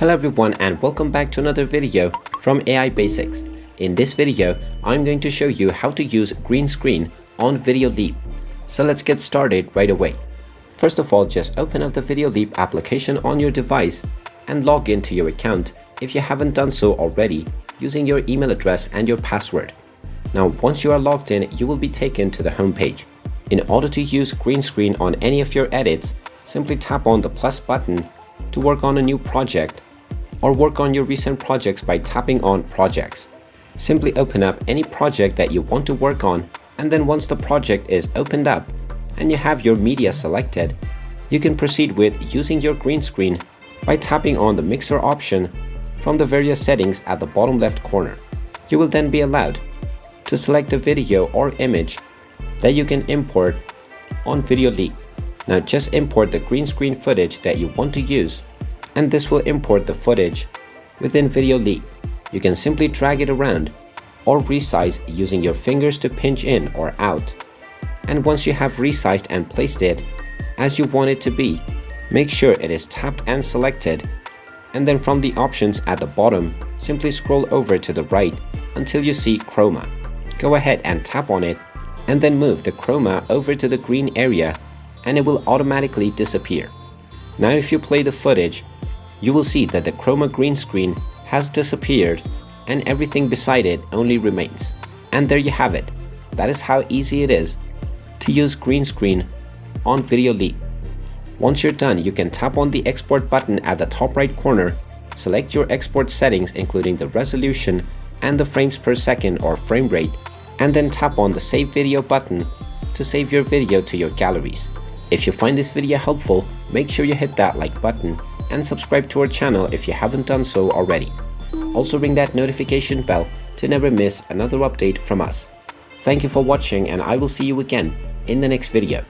Hello everyone and welcome back to another video from AI Basics. In this video, I'm going to show you how to use green screen on VideoLeap. So let's get started right away. First of all, just open up the VideoLeap application on your device and log into your account if you haven't done so already using your email address and your password. Now, once you are logged in, you will be taken to the home page. In order to use green screen on any of your edits, simply tap on the plus button to work on a new project or work on your recent projects by tapping on projects. Simply open up any project that you want to work on, and then once the project is opened up and you have your media selected, you can proceed with using your green screen by tapping on the mixer option from the various settings at the bottom left corner. You will then be allowed to select a video or image that you can import on VideoLeap. Now just import the green screen footage that you want to use, and this will import the footage within VideoLeap. You can simply drag it around or resize using your fingers to pinch in or out. And once you have resized and placed it as you want it to be, make sure it is tapped and selected, and then from the options at the bottom, simply scroll over to the right until you see chroma. Go ahead and tap on it and then move the chroma over to the green area and it will automatically disappear. Now if you play the footage, you will see that the chroma green screen has disappeared and everything beside it only remains. And there you have it. That is how easy it is to use green screen on VideoLeap. Once you're done, you can tap on the export button at the top right corner, select your export settings including the resolution and the frames per second or frame rate, and then tap on the save video button to save your video to your galleries. If you find this video helpful, make sure you hit that like button and subscribe to our channel if you haven't done so already. Also ring that notification bell to never miss another update from us. Thank you for watching, and I will see you again in the next video.